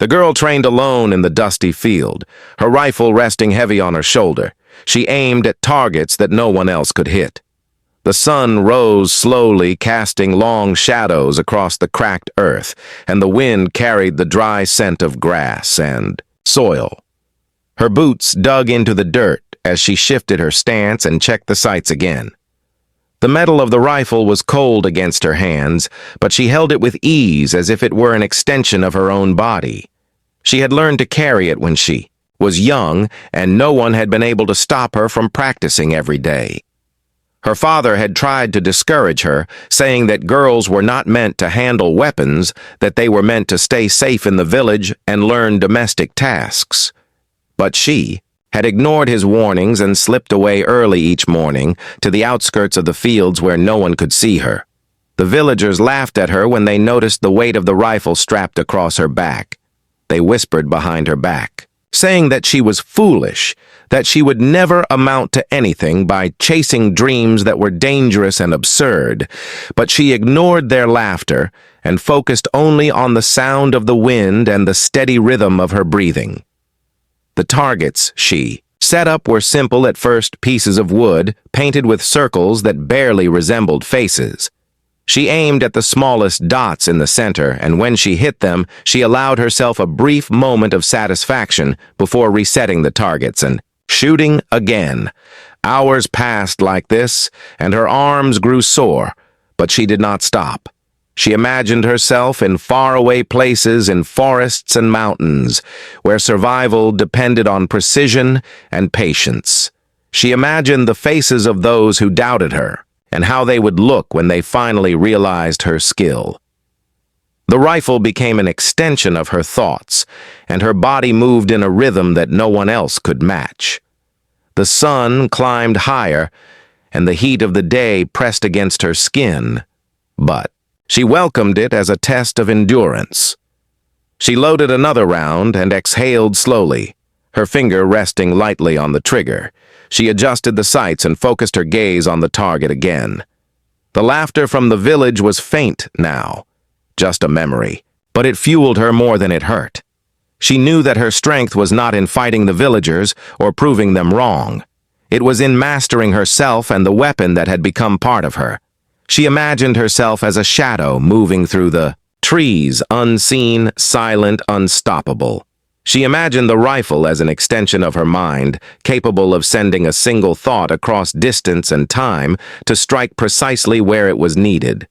The girl trained alone in the dusty field, her rifle resting heavy on her shoulder. She aimed at targets that no one else could hit. The sun rose slowly, casting long shadows across the cracked earth, and the wind carried the dry scent of grass and soil. Her boots dug into the dirt as she shifted her stance and checked the sights again. The metal of the rifle was cold against her hands, but she held it with ease as if it were an extension of her own body. She had learned to carry it when she was young, and no one had been able to stop her from practicing every day. Her father had tried to discourage her, saying that girls were not meant to handle weapons, that they were meant to stay safe in the village and learn domestic tasks. But she had ignored his warnings and slipped away early each morning to the outskirts of the fields where no one could see her. The villagers laughed at her when they noticed the weight of the rifle strapped across her back. They whispered behind her back, saying that she was foolish, that she would never amount to anything by chasing dreams that were dangerous and absurd. But she ignored their laughter and focused only on the sound of the wind and the steady rhythm of her breathing. The targets she set up were simple at first, pieces of wood painted with circles that barely resembled faces. She aimed at the smallest dots in the center, and when she hit them, she allowed herself a brief moment of satisfaction before resetting the targets and shooting again. Hours passed like this, and her arms grew sore, but she did not stop. She imagined herself in faraway places in forests and mountains, where survival depended on precision and patience. She imagined the faces of those who doubted her, and how they would look when they finally realized her skill. The rifle became an extension of her thoughts, and her body moved in a rhythm that no one else could match. The sun climbed higher, and the heat of the day pressed against her skin, but she welcomed it as a test of endurance. She loaded another round and exhaled slowly, her finger resting lightly on the trigger. She adjusted the sights and focused her gaze on the target again. The laughter from the village was faint now, just a memory, but it fueled her more than it hurt. She knew that her strength was not in fighting the villagers or proving them wrong. It was in mastering herself and the weapon that had become part of her. She imagined herself as a shadow moving through the trees, unseen, silent, unstoppable. She imagined the rifle as an extension of her mind, capable of sending a single thought across distance and time to strike precisely where it was needed.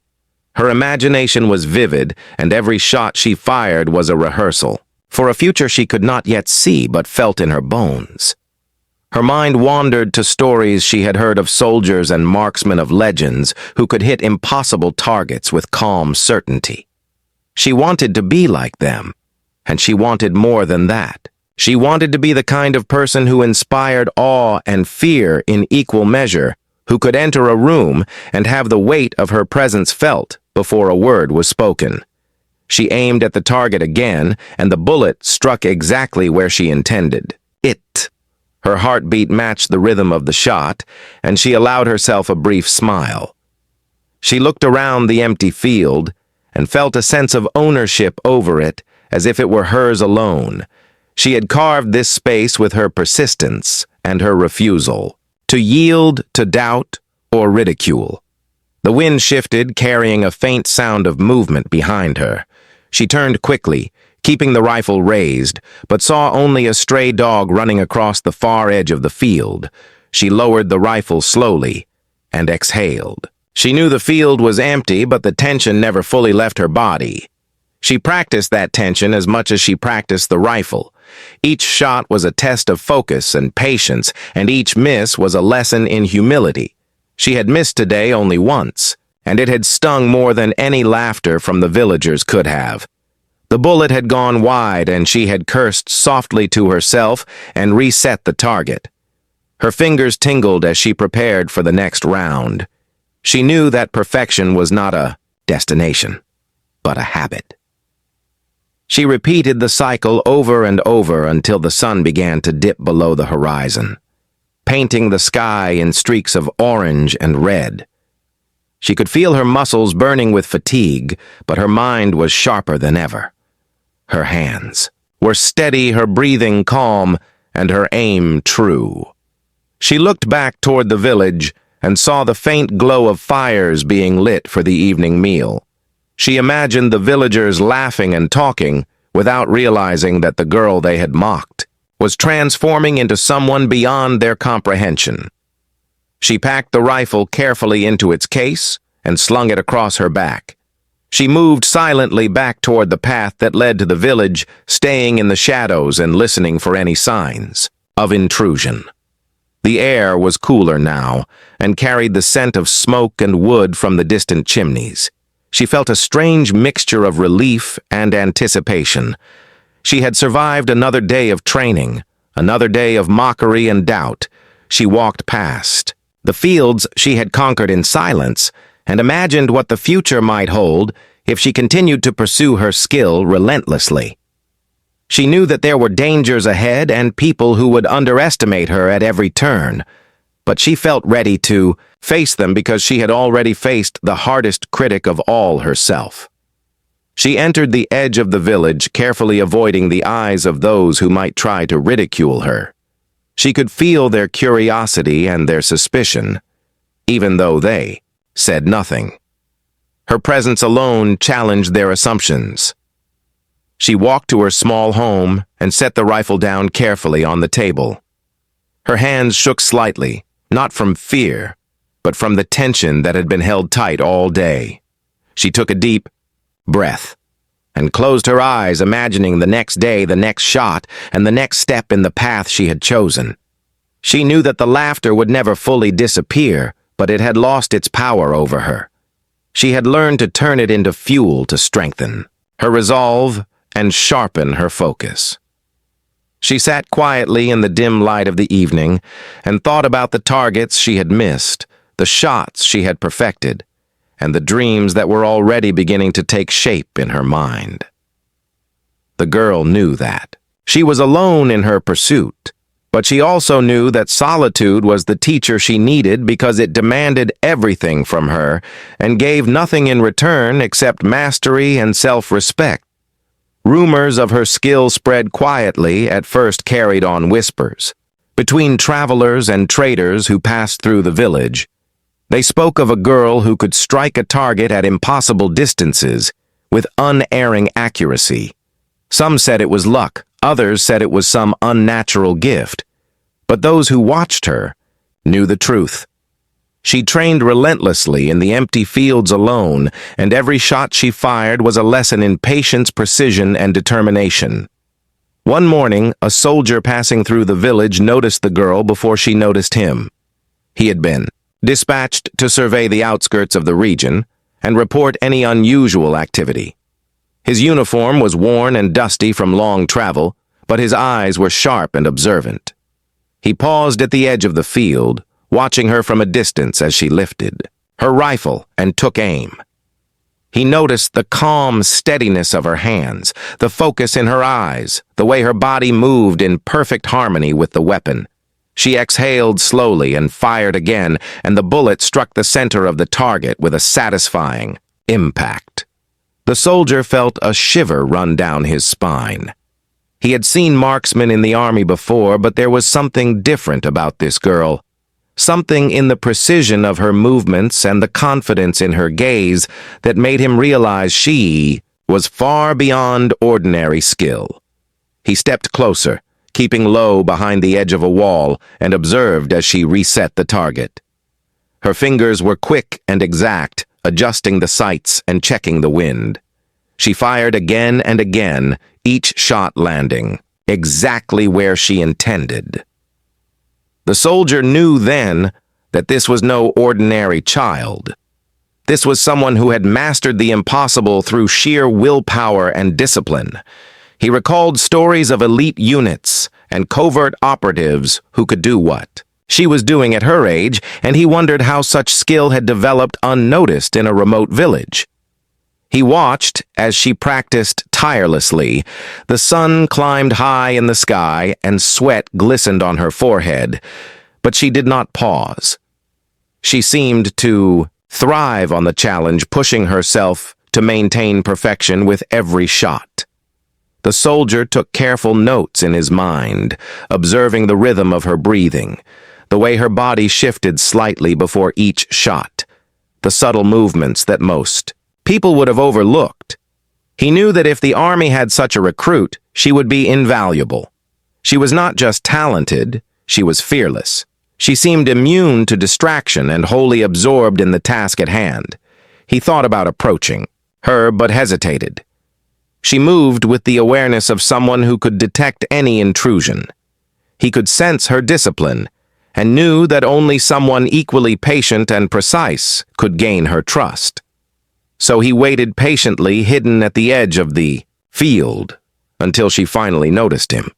Her imagination was vivid, and every shot she fired was a rehearsal for a future she could not yet see but felt in her bones. Her mind wandered to stories she had heard of soldiers and marksmen of legends who could hit impossible targets with calm certainty. She wanted to be like them. And she wanted more than that. She wanted to be the kind of person who inspired awe and fear in equal measure, who could enter a room and have the weight of her presence felt before a word was spoken. She aimed at the target again, and the bullet struck exactly where she intended. It. Her heartbeat matched the rhythm of the shot, and she allowed herself a brief smile. She looked around the empty field and felt a sense of ownership over it, as if it were hers alone. She had carved this space with her persistence and her refusal to yield to doubt or ridicule. The wind shifted, carrying a faint sound of movement behind her. She turned quickly, keeping the rifle raised, but saw only a stray dog running across the far edge of the field. She lowered the rifle slowly and exhaled. She knew the field was empty, but the tension never fully left her body. She practiced that tension as much as she practiced the rifle. Each shot was a test of focus and patience, and each miss was a lesson in humility. She had missed today only once, and it had stung more than any laughter from the villagers could have. The bullet had gone wide, and she had cursed softly to herself and reset the target. Her fingers tingled as she prepared for the next round. She knew that perfection was not a destination, but a habit. She repeated the cycle over and over until the sun began to dip below the horizon, painting the sky in streaks of orange and red. She could feel her muscles burning with fatigue, but her mind was sharper than ever. Her hands were steady, her breathing calm, and her aim true. She looked back toward the village and saw the faint glow of fires being lit for the evening meal. She imagined the villagers laughing and talking without realizing that the girl they had mocked was transforming into someone beyond their comprehension. She packed the rifle carefully into its case and slung it across her back. She moved silently back toward the path that led to the village, staying in the shadows and listening for any signs of intrusion. The air was cooler now and carried the scent of smoke and wood from the distant chimneys. She felt a strange mixture of relief and anticipation. She had survived another day of training, another day of mockery and doubt. She walked past the fields she had conquered in silence and imagined what the future might hold if she continued to pursue her skill relentlessly. She knew that there were dangers ahead and people who would underestimate her at every turn, but she felt ready to face them because she had already faced the hardest critic of all, herself. She entered the edge of the village, carefully avoiding the eyes of those who might try to ridicule her. She could feel their curiosity and their suspicion, even though they said nothing. Her presence alone challenged their assumptions. She walked to her small home and set the rifle down carefully on the table. Her hands shook slightly, not from fear, but from the tension that had been held tight all day. She took a deep breath and closed her eyes, imagining the next day, the next shot, and the next step in the path she had chosen. She knew that the laughter would never fully disappear, but it had lost its power over her. She had learned to turn it into fuel to strengthen her resolve and sharpen her focus. She sat quietly in the dim light of the evening and thought about the targets she had missed, the shots she had perfected, and the dreams that were already beginning to take shape in her mind. The girl knew that. She was alone in her pursuit, but she also knew that solitude was the teacher she needed because it demanded everything from her and gave nothing in return except mastery and self-respect. Rumors of her skill spread quietly, at first carried on whispers. Between travelers and traders who passed through the village, they spoke of a girl who could strike a target at impossible distances with unerring accuracy. Some said it was luck, others said it was some unnatural gift. But those who watched her knew the truth. She trained relentlessly in the empty fields alone, and every shot she fired was a lesson in patience, precision, and determination. One morning, a soldier passing through the village noticed the girl before she noticed him. He had been dispatched to survey the outskirts of the region and report any unusual activity. His uniform was worn and dusty from long travel, but his eyes were sharp and observant. He paused at the edge of the field, watching her from a distance as she lifted her rifle and took aim. He noticed the calm steadiness of her hands, the focus in her eyes, the way her body moved in perfect harmony with the weapon. She exhaled slowly and fired again, and the bullet struck the center of the target with a satisfying impact. The soldier felt a shiver run down his spine. He had seen marksmen in the army before, but there was something different about this girl. Something in the precision of her movements and the confidence in her gaze that made him realize she was far beyond ordinary skill. He stepped closer, keeping low behind the edge of a wall, and observed as she reset the target. Her fingers were quick and exact, adjusting the sights and checking the wind. She fired again and again, each shot landing exactly where she intended. The soldier knew then that this was no ordinary child. This was someone who had mastered the impossible through sheer willpower and discipline. He recalled stories of elite units and covert operatives who could do what she was doing at her age, and he wondered how such skill had developed unnoticed in a remote village. He watched as she practiced tirelessly. The sun climbed high in the sky and sweat glistened on her forehead, but she did not pause. She seemed to thrive on the challenge, pushing herself to maintain perfection with every shot. The soldier took careful notes in his mind, observing the rhythm of her breathing, the way her body shifted slightly before each shot, the subtle movements that most people would have overlooked. He knew that if the army had such a recruit, she would be invaluable. She was not just talented, she was fearless. She seemed immune to distraction and wholly absorbed in the task at hand. He thought about approaching her, but hesitated. She moved with the awareness of someone who could detect any intrusion. He could sense her discipline, and knew that only someone equally patient and precise could gain her trust. So he waited patiently, hidden at the edge of the field, until she finally noticed him.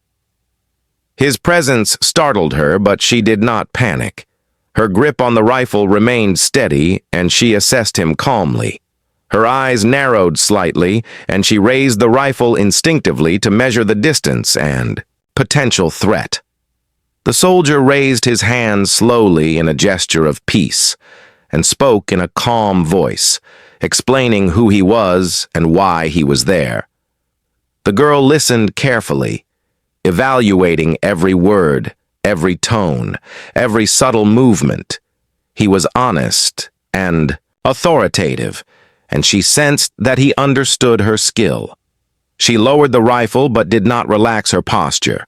His presence startled her, but she did not panic. Her grip on the rifle remained steady, and she assessed him calmly. Her eyes narrowed slightly, and she raised the rifle instinctively to measure the distance and potential threat. The soldier raised his hand slowly in a gesture of peace, and spoke in a calm voice, explaining who he was and why he was there. The girl listened carefully, evaluating every word, every tone, every subtle movement. He was honest and authoritative, and she sensed that he understood her skill. She lowered the rifle but did not relax her posture.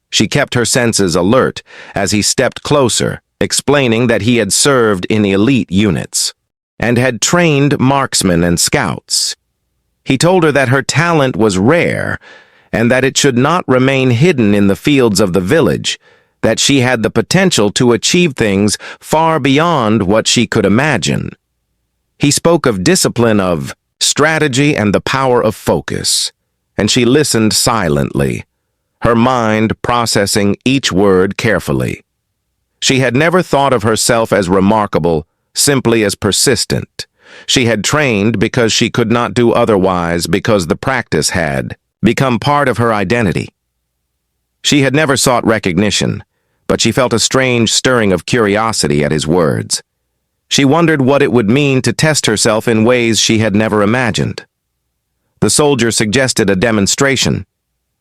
She kept her senses alert as he stepped closer, explaining that he had served in elite units and had trained marksmen and scouts. He told her that her talent was rare and that it should not remain hidden in the fields of the village, that she had the potential to achieve things far beyond what she could imagine. He spoke of discipline, of strategy, and the power of focus, and she listened silently, her mind processing each word carefully. She had never thought of herself as remarkable, simply as persistent. She had trained because she could not do otherwise, because the practice had become part of her identity. She had never sought recognition, but she felt a strange stirring of curiosity at his words. She wondered what it would mean to test herself in ways she had never imagined. The soldier suggested a demonstration.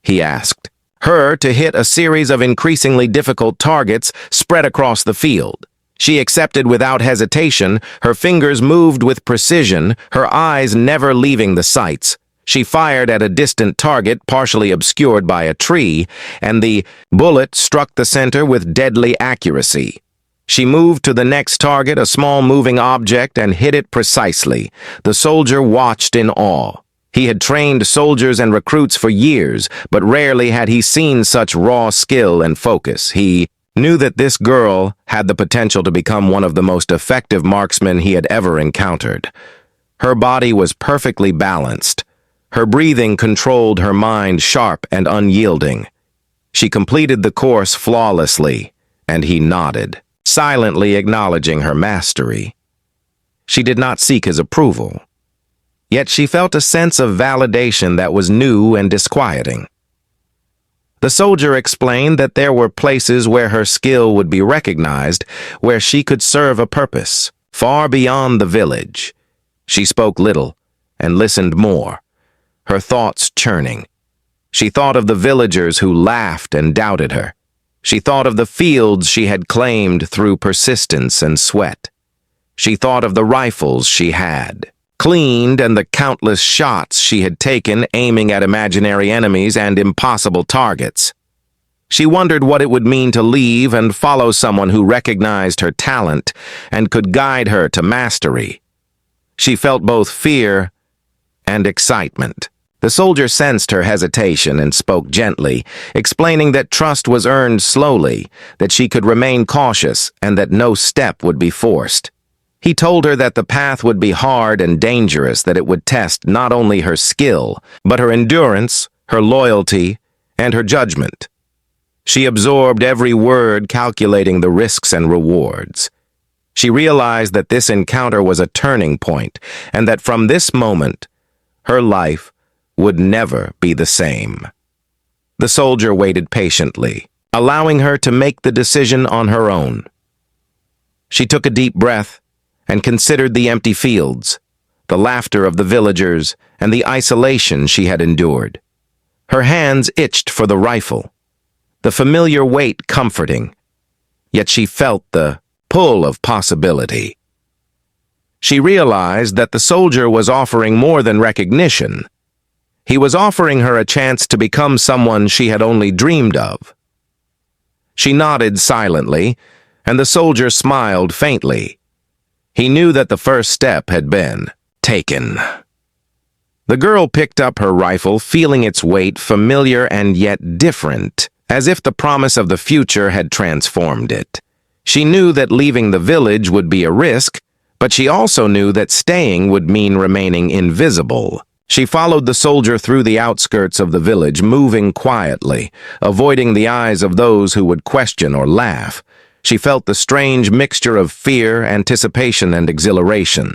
He asked her to hit a series of increasingly difficult targets spread across the field. She accepted without hesitation, her fingers moved with precision, her eyes never leaving the sights. She fired at a distant target partially obscured by a tree, and the bullet struck the center with deadly accuracy. She moved to the next target, a small moving object, and hit it precisely. The soldier watched in awe. He had trained soldiers and recruits for years, but rarely had he seen such raw skill and focus. He knew that this girl had the potential to become one of the most effective marksmen he had ever encountered. Her body was perfectly balanced. Her breathing controlled, her mind sharp and unyielding. She completed the course flawlessly, and he nodded, silently acknowledging her mastery. She did not seek his approval, yet she felt a sense of validation that was new and disquieting. The soldier explained that there were places where her skill would be recognized, where she could serve a purpose, far beyond the village. She spoke little and listened more, her thoughts churning. She thought of the villagers who laughed and doubted her. She thought of the fields she had claimed through persistence and sweat. She thought of the rifles she had cleaned and the countless shots she had taken aiming at imaginary enemies and impossible targets. She wondered what it would mean to leave and follow someone who recognized her talent and could guide her to mastery. She felt both fear and excitement. The soldier sensed her hesitation and spoke gently, explaining that trust was earned slowly, that she could remain cautious, and that no step would be forced. He told her that the path would be hard and dangerous, that it would test not only her skill, but her endurance, her loyalty, and her judgment. She absorbed every word, calculating the risks and rewards. She realized that this encounter was a turning point, and that from this moment, her life would never be the same. The soldier waited patiently, allowing her to make the decision on her own. She took a deep breath and considered the empty fields, the laughter of the villagers, and the isolation she had endured. Her hands itched for the rifle, the familiar weight comforting, yet she felt the pull of possibility. She realized that the soldier was offering more than recognition. He was offering her a chance to become someone she had only dreamed of. She nodded silently, and the soldier smiled faintly. He knew that the first step had been taken. The girl picked up her rifle, feeling its weight familiar and yet different, as if the promise of the future had transformed it. She knew that leaving the village would be a risk, but she also knew that staying would mean remaining invisible. She followed the soldier through the outskirts of the village, moving quietly, avoiding the eyes of those who would question or laugh. She felt the strange mixture of fear, anticipation, and exhilaration.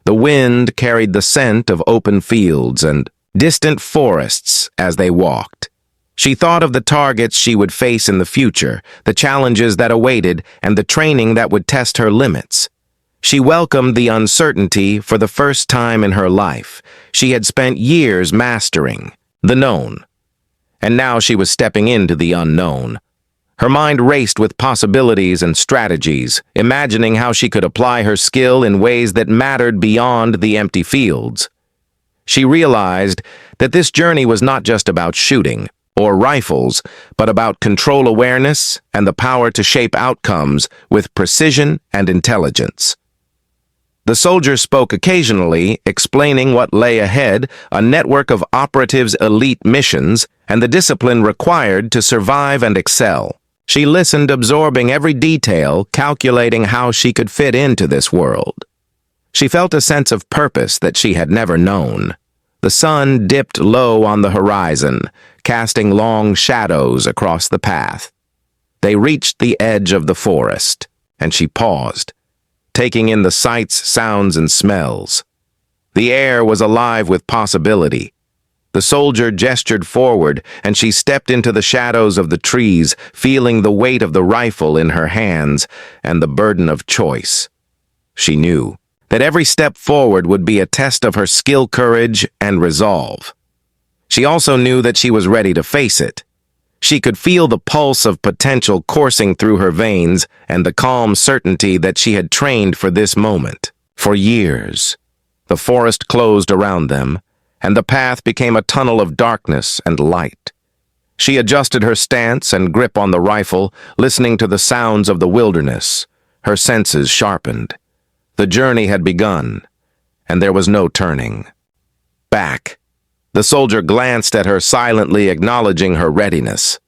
The wind carried the scent of open fields and distant forests as they walked. She thought of the targets she would face in the future, the challenges that awaited, and the training that would test her limits. She welcomed the uncertainty for the first time in her life. She had spent years mastering the known, and now she was stepping into the unknown. Her mind raced with possibilities and strategies, imagining how she could apply her skill in ways that mattered beyond the empty fields. She realized that this journey was not just about shooting or rifles, but about control awareness and the power to shape outcomes with precision and intelligence. The soldier spoke occasionally, explaining what lay ahead, a network of operatives' elite missions, and the discipline required to survive and excel. She listened, absorbing every detail, calculating how she could fit into this world. She felt a sense of purpose that she had never known. The sun dipped low on the horizon, casting long shadows across the path. They reached the edge of the forest, and she paused, taking in the sights, sounds, and smells. The air was alive with possibility. The soldier gestured forward, and she stepped into the shadows of the trees, feeling the weight of the rifle in her hands and the burden of choice. She knew that every step forward would be a test of her skill, courage, and resolve. She also knew that she was ready to face it. She could feel the pulse of potential coursing through her veins and the calm certainty that she had trained for this moment. For years, the forest closed around them, and the path became a tunnel of darkness and light. She adjusted her stance and grip on the rifle, listening to the sounds of the wilderness. Her senses sharpened. The journey had begun, and there was no turning back. The soldier glanced at her, silently acknowledging her readiness.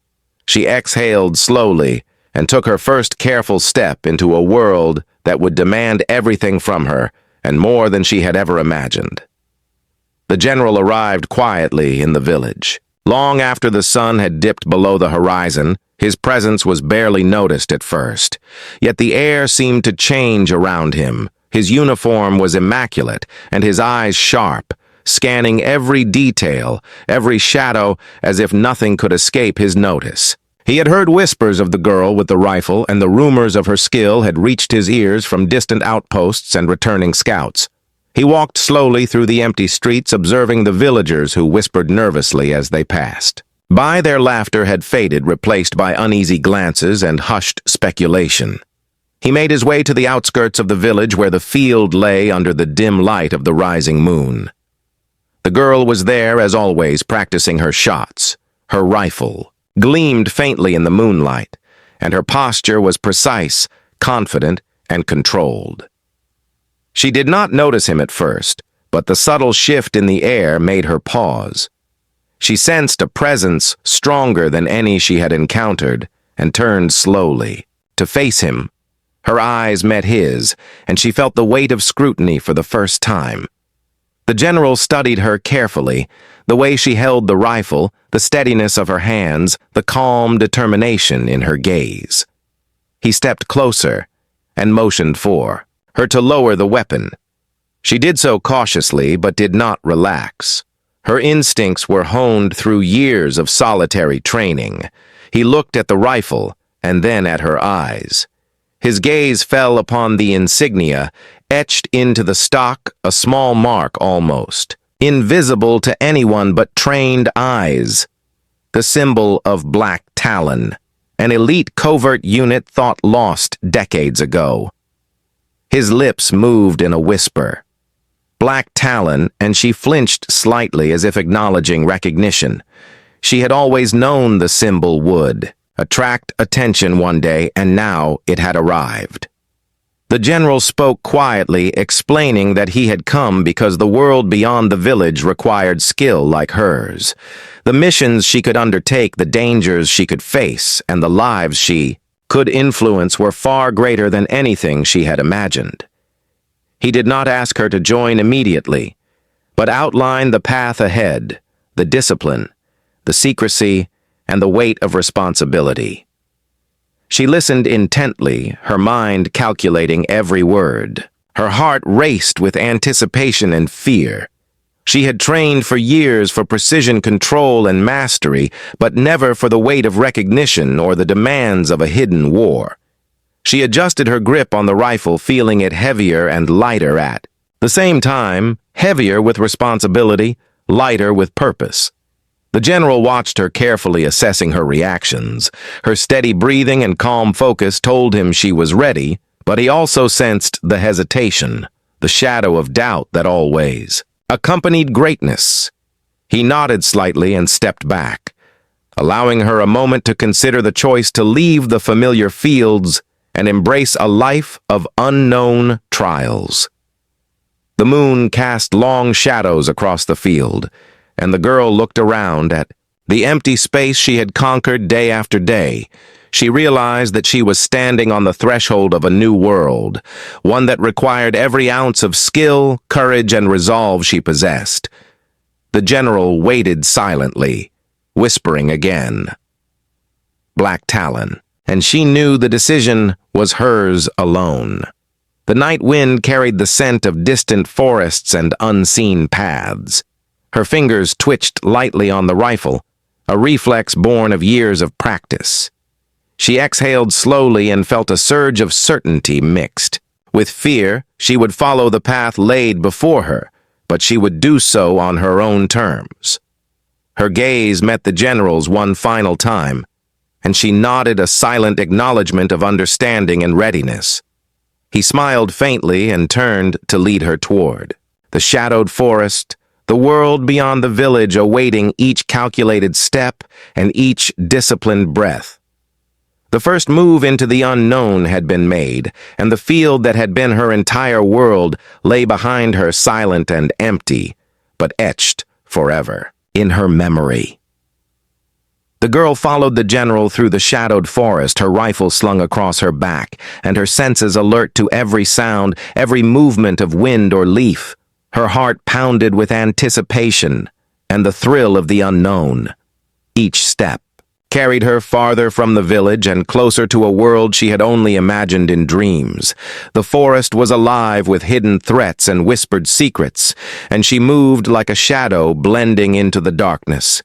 She exhaled slowly and took her first careful step into a world that would demand everything from her, and more than she had ever imagined. The general arrived quietly in the village. Long after the sun had dipped below the horizon, his presence was barely noticed at first. Yet the air seemed to change around him. His uniform was immaculate, and his eyes sharp, scanning every detail, every shadow, as if nothing could escape his notice. He had heard whispers of the girl with the rifle, and the rumors of her skill had reached his ears from distant outposts and returning scouts. He walked slowly through the empty streets, observing the villagers who whispered nervously as they passed. Their laughter had faded, replaced by uneasy glances and hushed speculation. He made his way to the outskirts of the village, where the field lay under the dim light of the rising moon. The girl was there, as always, practicing her shots. Her rifle gleamed faintly in the moonlight, and her posture was precise, confident, and controlled. She did not notice him at first, but the subtle shift in the air made her pause. She sensed a presence stronger than any she had encountered, and turned slowly to face him. Her eyes met his, and she felt the weight of scrutiny for the first time. The general studied her carefully, the way she held the rifle, the steadiness of her hands, the calm determination in her gaze. He stepped closer and motioned for her to lower the weapon. She did so cautiously, but did not relax. Her instincts were honed through years of solitary training. He looked at the rifle and then at her eyes. His gaze fell upon the insignia, etched into the stock, a small mark almost, invisible to anyone but trained eyes. the symbol of Black Talon, an elite covert unit thought lost decades ago. His lips moved in a whisper. Black Talon, and she flinched slightly as if acknowledging recognition. She had always known the symbol would attract attention one day, and now it had arrived. The general spoke quietly, explaining that he had come because the world beyond the village required skill like hers. The missions she could undertake, the dangers she could face, and the lives she could influence were far greater than anything she had imagined. He did not ask her to join immediately, but outlined the path ahead, the discipline, the secrecy, and the weight of responsibility. She listened intently, her mind calculating every word. Her heart raced with anticipation and fear. She had trained for years for precision control and mastery, but never for the weight of recognition or the demands of a hidden war. She adjusted her grip on the rifle, feeling it heavier and lighter at the same time, heavier with responsibility, lighter with purpose. The general watched her carefully, assessing her reactions. Her steady breathing and calm focus told him she was ready, but he also sensed the hesitation, the shadow of doubt that always accompanied greatness. He nodded slightly and stepped back, allowing her a moment to consider the choice to leave the familiar fields and embrace a life of unknown trials. The moon cast long shadows across the field, and the girl looked around at the empty space she had conquered day after day. She realized that she was standing on the threshold of a new world, one that required every ounce of skill, courage, and resolve she possessed. The general waited silently, whispering again, "Black Talon," and she knew the decision was hers alone. The night wind carried the scent of distant forests and unseen paths. Her fingers twitched lightly on the rifle, a reflex born of years of practice. She exhaled slowly and felt a surge of certainty mixed with fear. She would follow the path laid before her, but she would do so on her own terms. Her gaze met the general's one final time, and she nodded a silent acknowledgement of understanding and readiness. He smiled faintly and turned to lead her toward the shadowed forest, the world beyond the village awaiting each calculated step and each disciplined breath. The first move into the unknown had been made, and the field that had been her entire world lay behind her, silent and empty, but etched forever in her memory. The girl followed the general through the shadowed forest, her rifle slung across her back, and her senses alert to every sound, every movement of wind or leaf. Her heart pounded with anticipation and the thrill of the unknown. Each step carried her farther from the village and closer to a world she had only imagined in dreams. The forest was alive with hidden threats and whispered secrets, and she moved like a shadow blending into the darkness.